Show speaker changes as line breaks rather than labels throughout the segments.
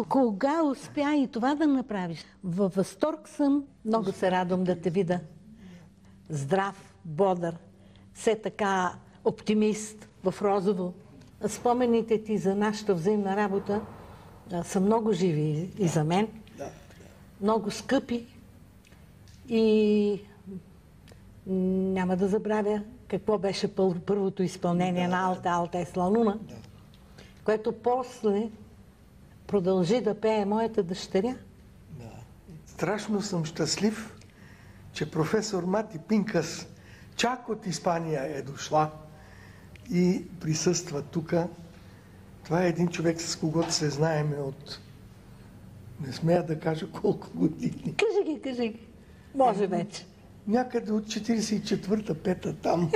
кога успя и това да направиш? Във възторг съм. Много се радвам да те видя. Здрав, бодър, все така оптимист в розово. Спомените ти за нашата взаимна работа са много живи и за мен. Много скъпи. И няма да забравя какво беше първото изпълнение на Алта е слануна, което после продължи да пее моята дъщеря.
Страшно съм щастлив, че професор Мати Пинкас чак от Испания е дошла и присъства тук. Това е един човек, с когото се знаеме от... Не смея да кажа колко години.
Кажи ги. Може вече.
Някъде от 44-та, 5-та там.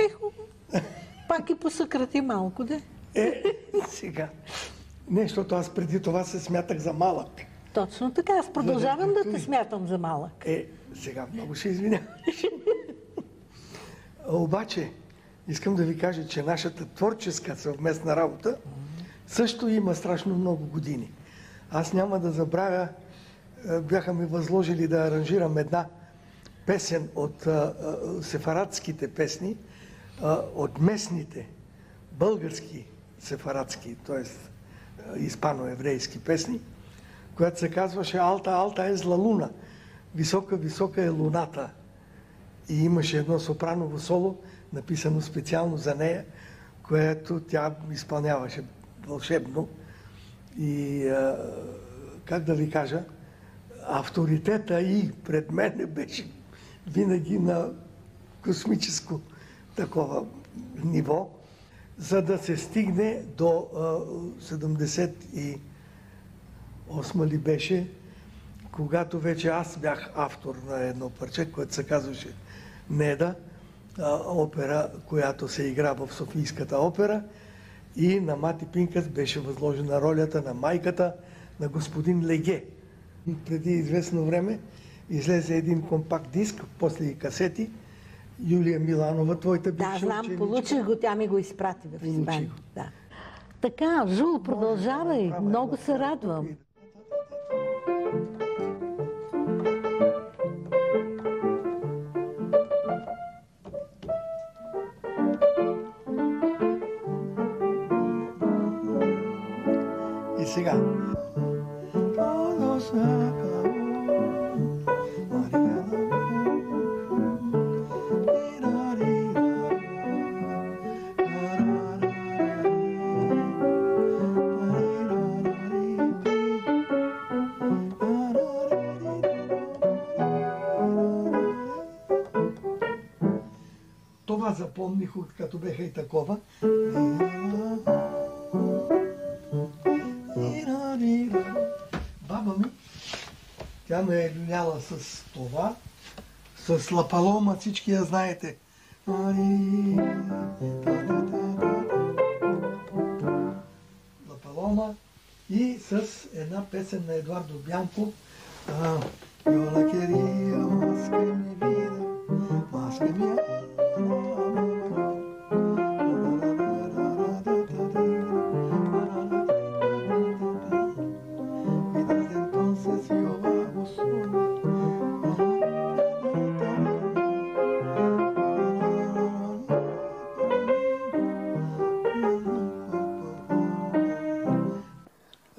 Пак и посъкрати малко, да?
Сега. Не, защото аз преди това се смятах за малък.
Точно така. Аз продължавам да те смятам за малък.
Сега много ще извиняваш. Обаче, искам да ви кажа, че нашата творческа съвместна работа също има страшно много години. Аз няма да забравя, бяха ми възложили да аранжирам една песен от сефарадските песни, от местните български сефарадски, т.е. испано-еврейски песни, която се казваше Алта е зла луна, висока е луната. И имаше едно сопраново соло, написано специално за нея, което тя изпълняваше вълшебно. И, как да ви кажа, авторитета и пред мен беше винаги на космическо такова ниво, за да се стигне до 78 ли беше, когато вече аз бях автор на едно парче, което се казваше Неда, опера, която се игра в Софийската опера, и на Мати Пинкас беше възложена ролята на майката на господин Леге. Преди известно време излезе един компакт диск, после и касети. Юлия Миланова, твоята бивша ученичка.
Да, знам, получих го, тя ми го изпрати в Испания. Да. Така, Жул, продължавай. Много се радвам.
И сега. Това запомних, като беха и такова. Баба ми, тя ме е люляла с това, с Ла Палома, всички я знаете. Ла Палома и с една песен на Едуардо Бянко. Yo la quería más que mi vida, más que mi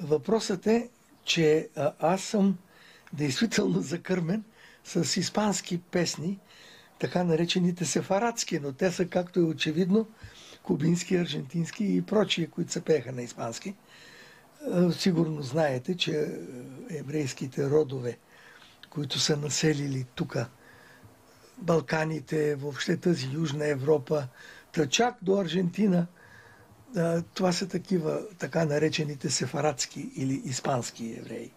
Въпросът е, че аз съм действително закърмен с испански песни, така наречените сефарадски, но те са, както е очевидно, кубински, аржентински и прочие, които се пееха на испански. Сигурно знаете, че еврейските родове, които са населили тук Балканите, въобще тази Южна Европа, чак до Аржентина, това са такива, така наречените сефарадски или испански евреи.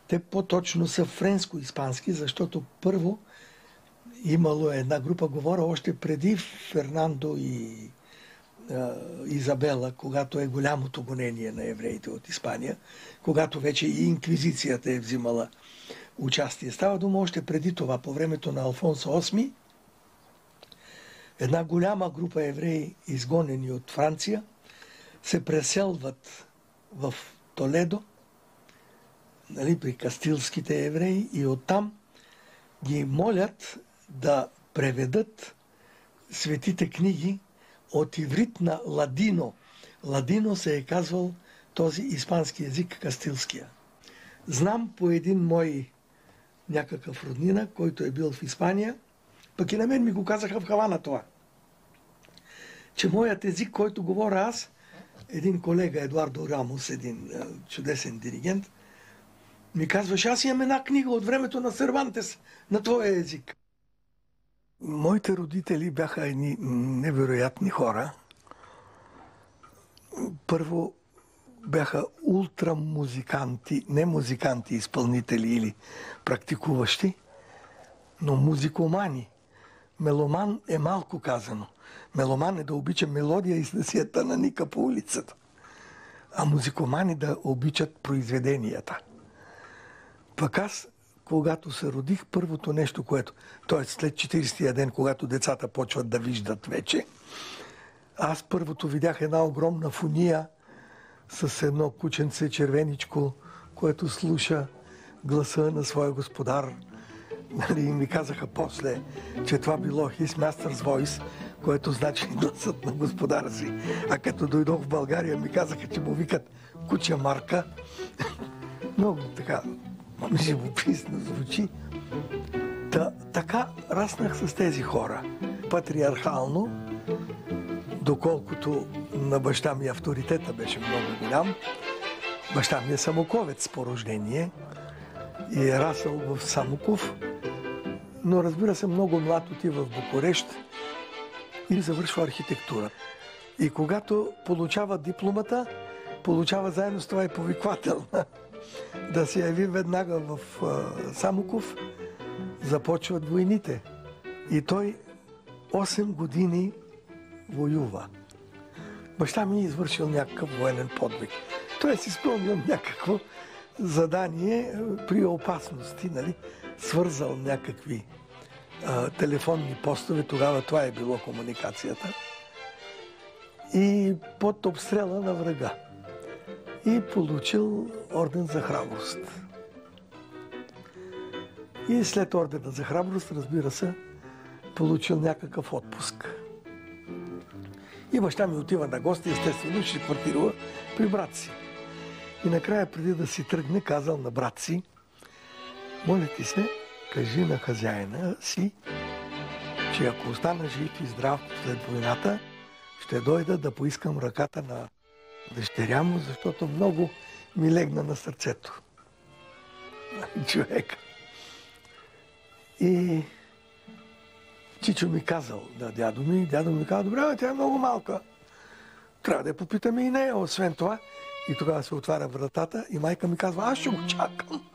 Те по-точно са френско-испански, защото първо имало една група, говоря още преди Фернандо и Изабела, когато е голямото гонение на евреите от Испания, когато вече и инквизицията е взимала участие. Става дума още преди това, по времето на Алфонсо VIII, една голяма група евреи, изгонени от Франция, се преселват в Толедо нали, при кастилските евреи и оттам ги молят да преведат светите книги от иврит на ладино. Ладино се е казвал този испански език, кастилския. Знам по един мой някакъв роднина, който е бил в Испания, пък и на мен ми го казаха в Хавана това, че моят език, който говоря аз, един колега, Едуардо Рамос, един чудесен диригент, ми казваше, аз имам една книга от времето на Сервантес на твоя език. Моите родители бяха едни невероятни хора. Първо бяха ултрамузиканти, не музиканти, изпълнители или практикуващи, но музикомани. Меломан е малко казано. Меломан е да обича мелодия и да си я тънаника по улицата. А музикомани да обичат произведенията. Пък аз, когато се родих, първото нещо, което, т.е. след 40-тия ден, когато децата почват да виждат вече, аз първото видях една огромна фуния с едно кученце червеничко, което слуша гласа на своя господар. Нали, ми казаха после, че това било His Master's Voice, което значи гласът на господара си. А като дойдох в България, ми казаха, че му викат куча Марка. Много така живописно звучи. Така раснах с тези хора. Патриархално, доколкото на баща ми авторитета беше много голям. Баща ми е самоковец по рождение и е расъл в Самоков, но разбира се, много млад отива в Букурещ и завършва архитектура. И когато получава дипломата, получава заедно с това и повиквател. Да се яви веднага в Самоков, започват войните. И той 8 години воюва. Баща ми е извършил някакъв военен подвиг. Той е си изпълнил някакво задание при опасности, нали? Свързал някакви телефонни постове, тогава това е било комуникацията, и под обстрела на врага. И получил орден за храброст. И след ордена за храброст, разбира се, получил някакъв отпуск. И баща ми отива на гости, естествено, ще квартирува при брат си. И накрая, преди да си тръгне, казал на брат си: моля ти се, кажи на хазяина си, че ако остана жив и здрав след войната, ще дойда да поискам ръката на дъщеря му, защото много ми легна на сърцето. Човек. И чичо ми казал на дядо ми казал: добре, тя е много малка. Трябва да я попитаме и нея, освен това. И тогава се отваря вратата и майка ми казва: аз ще го чакам.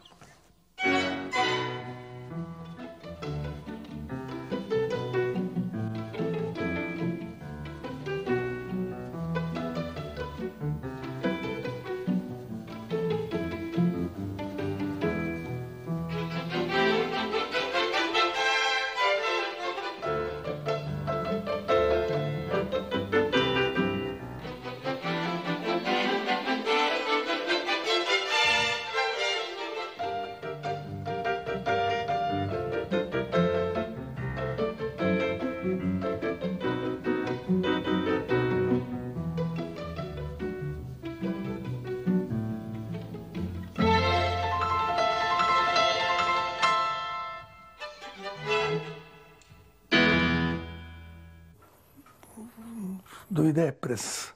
Дойде през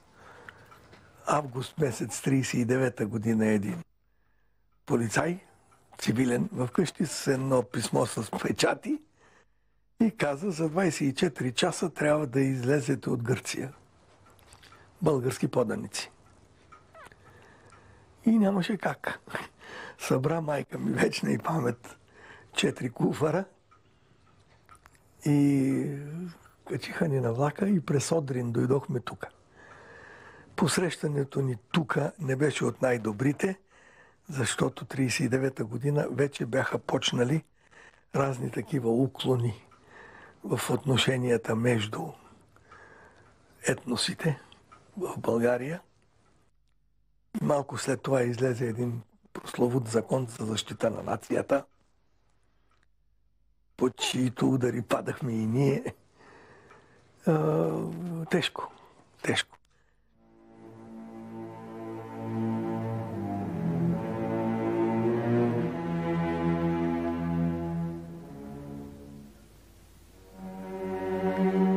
август месец 1939 година един полицай, цивилен, вкъщи с едно писмо с печати и каза: за 24 часа трябва да излезете от Гърция. Български поданици. И нямаше как. Събра майка ми, вечна и памет, 4 куфара и качиха ни на влака и през Одрин дойдохме тука. Посрещането ни тука не беше от най-добрите, защото 1939 година вече бяха почнали разни такива уклони в отношенията между етносите в България. И малко след това излезе един прословут закон за защита на нацията, под чието удари падахме и ние. Тежко.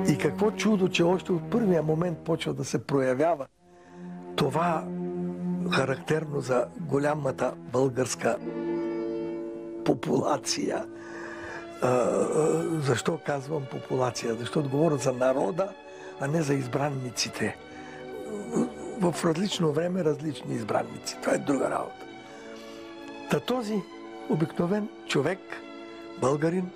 И какво чудо, че още от първия момент почва да се проявява това характерно за голямата българска популация. Защо казвам популация? Защото говоря за народа, а не за избранниците. В различно време различни избранници. Това е друга работа. Та този обикновен човек, българин,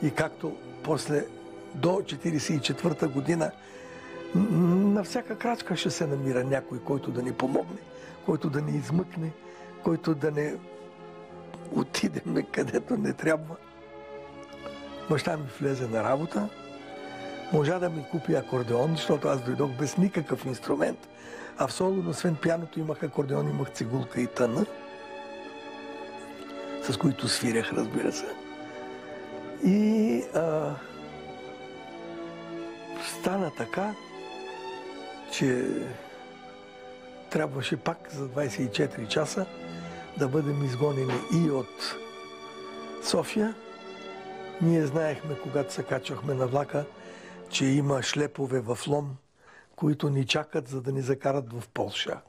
и както после до 1944 година на всяка крачка ще се намира някой, който да ни помогне, който да ни измъкне, който да не отидеме където не трябва. Баща ми влезе на работа, можа да ми купи акордеон, защото аз дойдох без никакъв инструмент, а в соло, освен пианото, имах акордеон, имах цигулка и тъна, с които свирях, разбира се. И стана така, че трябваше пак за 24 часа да бъдем изгонени и от София. Ние знаехме, когато се качвахме на влака, че има шлепове в Лом, които ни чакат, за да ни закарат в Полша.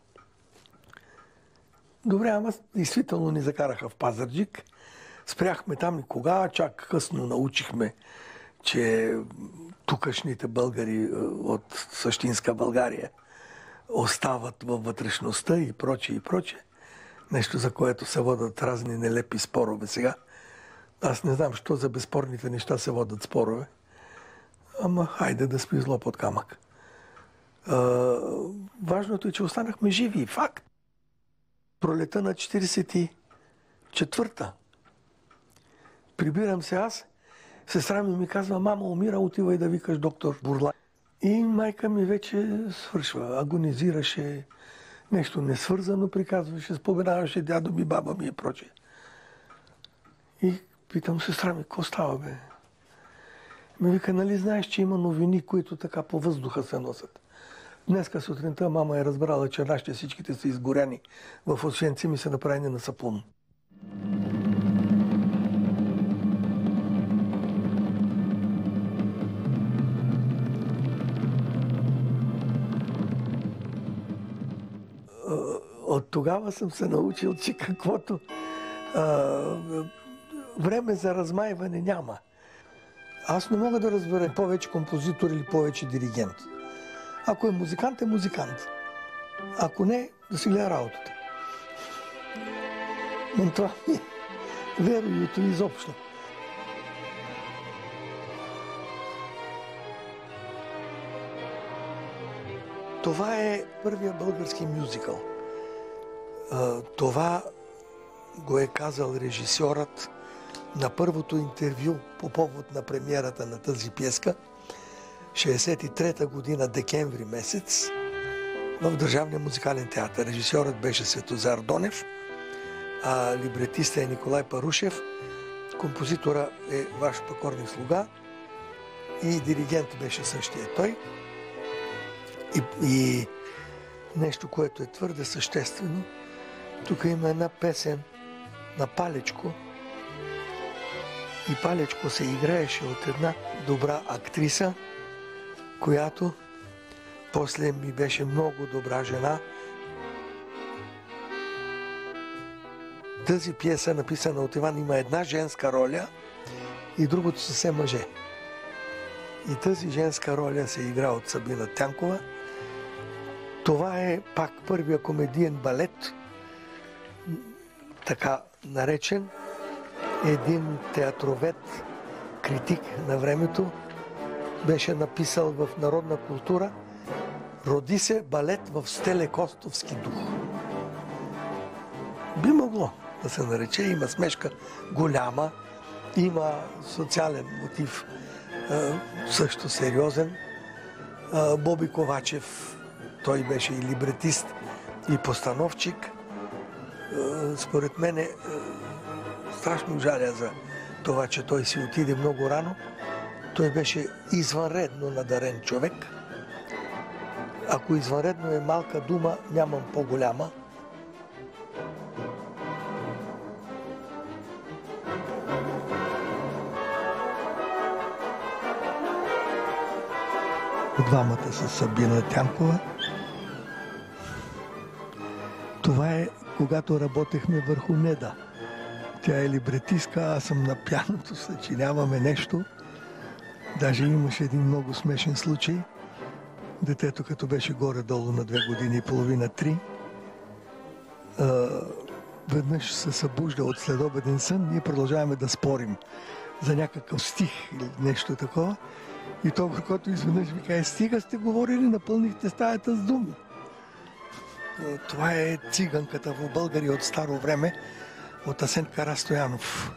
Добре, ама действително ни закараха в Пазарджик. Спряхме там и кога, чак късно научихме, че тукашните българи от същинска България остават във вътрешността и прочее и прочее. Нещо, за което се водят разни нелепи спорове сега. Аз не знам, що за безспорните неща се водят спорове. Ама хайде да спи зло под камък. Важното е, че останахме живи. Факт. Пролета на 44-та. Прибирам се аз. Сестра ми казва: мама умира, отивай да викаш доктор Бурлай. И майка ми вече свършва. Агонизираше, нещо несвързано приказваше, споменаваше дядо ми, баба ми и прочее. И питам сестра ми: какво става, бе? Ми вика: нали знаеш, че има новини, които така по въздуха се носят? Днеска сутринта мама е разбрала, че нашите всичките са изгоряни в Освенцим и са направени на сапун. От тогава съм се научил, че каквото време за размайване няма. Аз не мога да разбера повече композитор или повече диригент. Ако е музикант, е музикант. Ако не, да си гледа работата. Но това ми е вероятно изобщо. Това е първия български мюзикъл. Това го е казал режисьорът на първото интервю по повод на премиерата на тази пиеска, 63-та година, декември месец, в Държавния музикален театър. Режисьорът беше Светозар Донев, а либретистът е Николай Парушев, композитора е ваш покорник слуга и диригент беше същия той. И нещо, което е твърде съществено, тук има една песен на Палечко. И Палечко се играеше от една добра актриса, която после ми беше много добра жена. Тази пиеса, написана от Иван, има една женска роля и другото са все мъже. И тази женска роля се игра от Сабина Тянкова. Това е пак първия комедиен балет, така наречен. Един театровед, критик на времето, беше написал в Народна култура: роди се балет в стелекостовски дух. Би могло да се нарече, има смешка голяма, има социален мотив, също сериозен. Боби Ковачев, той беше и либретист, и постановчик. според мен, страшно жаля за това, че той си отиде много рано. Той беше извънредно надарен човек. Ако извънредно е малка дума, нямам по-голяма. Двамата са Сабина Тянкова. Това е когато работехме върху Неда. Тя е либретистка, аз съм на пианото, съчиняваме нещо. Даже имаше един много смешен случай. Детето, като беше горе-долу на 2 години и половина, 3, веднъж се събужда от следобеден сън, ние продължаваме да спорим за някакъв стих или нещо такова. И тогава, който изведнъж ми каже: стига сте говорили, напълнихте стаята с думи. Това е циганката в България от старо време, от Асен Карастоянов.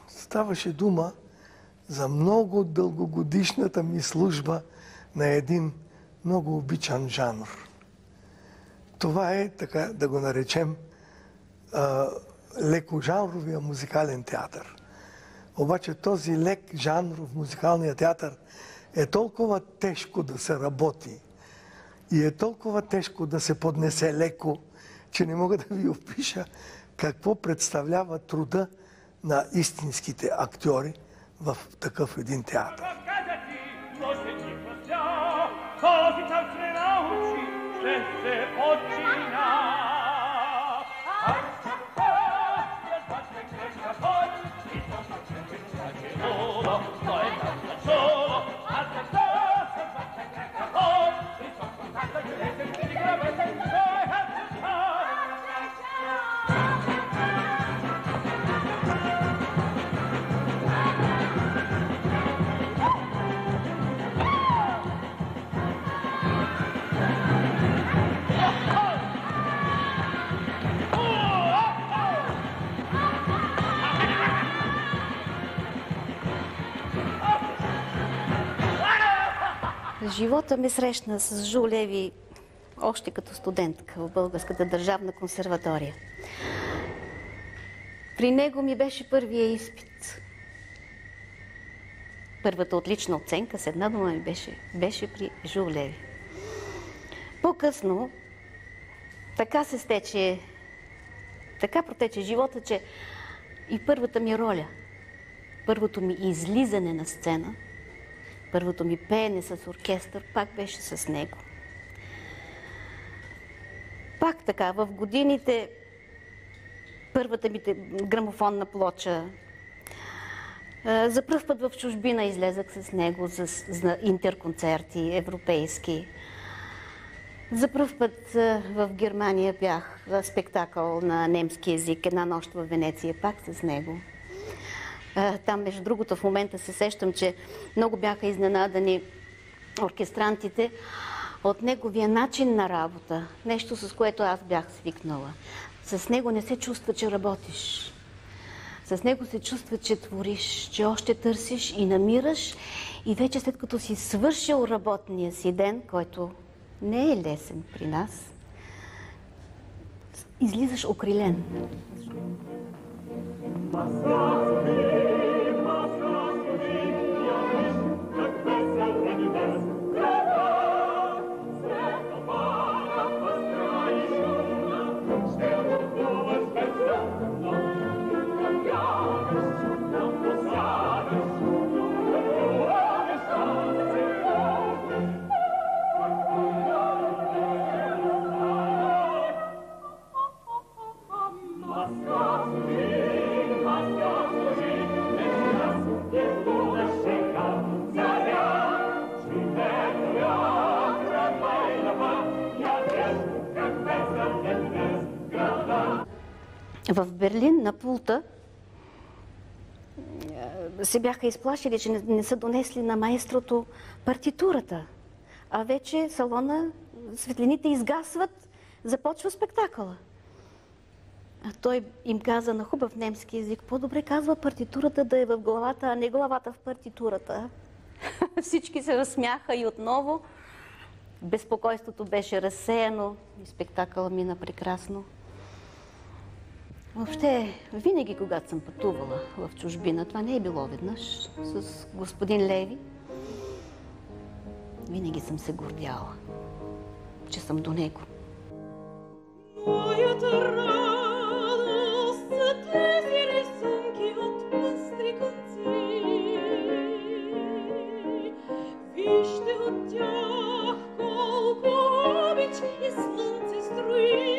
Ставаше дума за много дългогодишната ми служба на един много обичан жанр. Това е, така да го наречем, лекожанровия музикален театър. Обаче този лек жанр в музикалния театър е толкова тежко да се работи и е толкова тежко да се поднесе леко, че не мога да ви опиша какво представлява труда на истинските актьори в такъв един театър.
Живота ме срещна с Жу Леви още като студентка в Българската държавна консерватория. При него ми беше първия изпит. Първата отлична оценка с една дума ми беше при Жу Леви. По-късно така протече живота, че и първата ми роля, първото ми излизане на сцена, първото ми пеене с оркестър пак беше с него. Пак така, в годините първата ми грамофонна плоча. За пръв път в чужбина излезах с него за интерконцерти европейски. За пръв път в Германия бях в спектакъл на немски език, една нощ в Венеция, пак с него. Там, между другото, в момента се сещам, че много бяха изненадани оркестрантите от неговия начин на работа. Нещо, с което аз бях свикнала. С него не се чувства, че работиш. С него се чувства, че твориш, че още търсиш и намираш. И вече след като си свършил работния си ден, който не е лесен при нас, излизаш окрилен. В Берлин на пулта се бяха изплашили, че не са донесли на маестрото партитурата. А вече салона, светлините изгасват, започва спектакъла. А той им каза на хубав немски език: по-добре казва партитурата да е в главата, а не главата в партитурата. Всички се разсмяха и отново безпокойството беше разсеяно и спектакъла мина прекрасно. Въобще, винаги, когато съм пътувала в чужбина, това не е било веднъж, с господин Леви, винаги съм се гордяла, че съм до него.
Моята радост са тези рисунки от пъстри конци. Вижте от тях колко обич и слънце строи.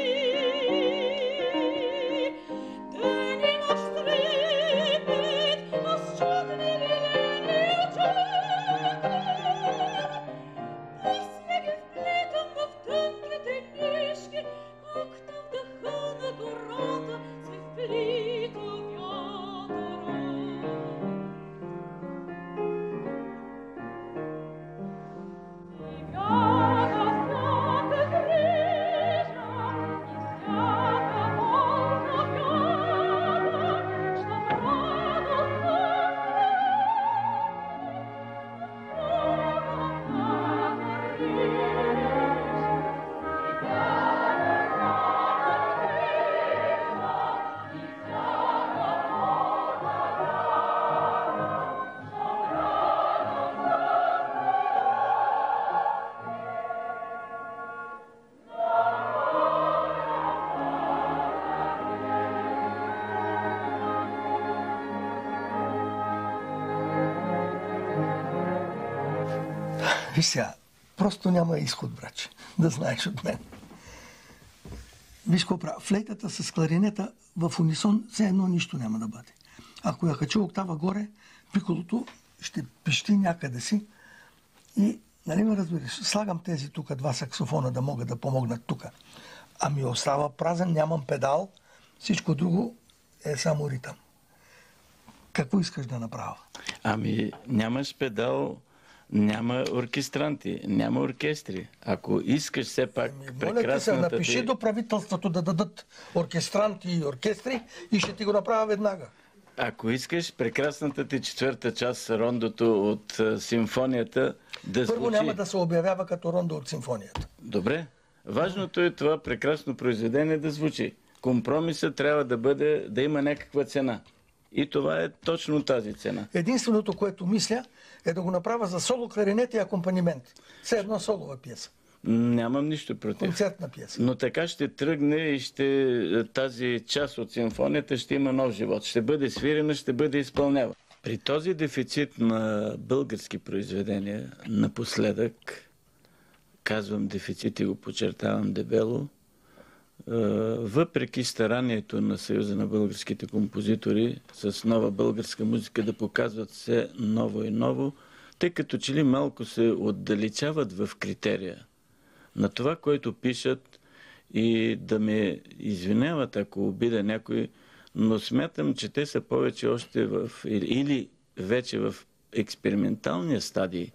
Виж сега, просто няма изход, браче, да знаеш от мен. Виж какво правя. Флейтата с кларинета в унисон все едно нищо няма да бъде. Ако я кача октава горе, пиколото ще пищи някъде си и, нали ме разбираш, слагам тези тук два саксофона да могат да помогнат тук. Ами остава празен, нямам педал, всичко друго е само ритъм. Какво искаш да направя?
Ами нямаш педал, няма оркестранти, няма оркестри. Ако искаш все пак
Моля ти се, напиши до правителството да дадат оркестранти и оркестри и ще ти го направя веднага.
Ако искаш прекрасната ти четвърта част, рондото от симфонията, да
Първо
звучи...
няма да се обявява като рондо от симфонията.
Добре. Важното е това прекрасно произведение да звучи. Компромисът трябва да бъде, да има някаква цена. И това е точно тази цена.
Единственото, което мисля, е да го направя за соло, кларинет и акомпанимент. Все едно солова пиеса.
Нямам нищо против.
Концертна пиеса.
Но така ще тръгне и тази част от симфонията ще има нов живот. Ще бъде свирена, ще бъде изпълнява. При този дефицит на български произведения, напоследък, казвам дефицит и го подчертавам дебело, въпреки старанието на Съюза на българските композитори с нова българска музика да показват все ново и ново, те като че ли малко се отдалечават в критерия на това, което пишат, и да ме извиняват, ако обида някой, но смятам, че те са повече още или вече в експерименталния стадий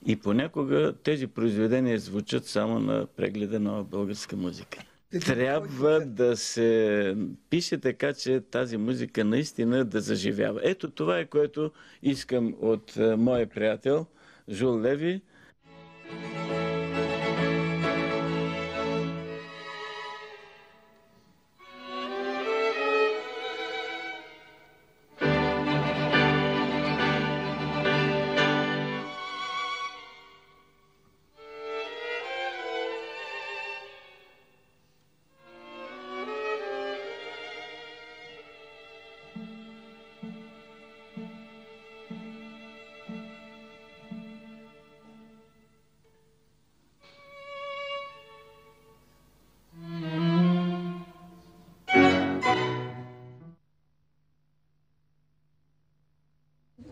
и понякога тези произведения звучат само на прегледа нова българска музика. Трябва да се пише така, че тази музика наистина да заживява. Ето това е, което искам от моя приятел Жул Леви.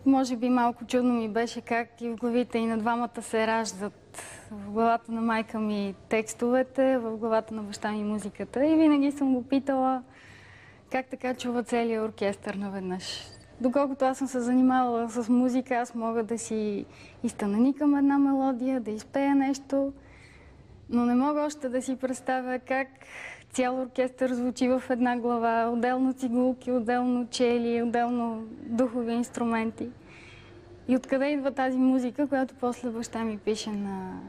може би малко чудно ми беше как и в главите и на двамата се раждат. В главата на майка ми текстовете, в главата на баща ми музиката. И винаги съм го питала как така чува целият оркестър наведнъж. Доколкото аз съм се занимавала с музика, аз мога да си изтънаникам една мелодия, да изпея нещо, но не мога още да си представя как цял оркестър звучи в една глава, отделно цигулки, отделно чели, отделно духови инструменти. И откъде идва тази музика, която после баща ми пише на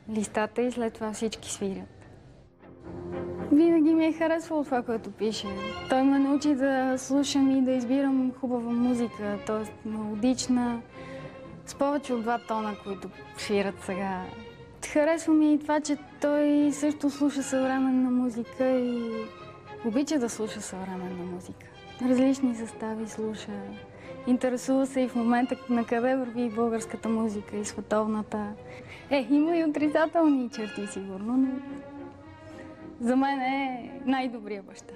листата и след това всички свирят. Винаги ми е харесвало това, което пише. Той ме научи да слушам и да избирам хубава музика, т.е. мелодична, с повече от 2 тона, които свират сега. Харесва ми и това, че той също слуша съвременна музика и обича да слуша съвременна музика. Различни състави слуша. Интересува се и в момента на къде върви българската музика и световната. Има и отрицателни черти, сигурно, но за мен е най-добрият баща.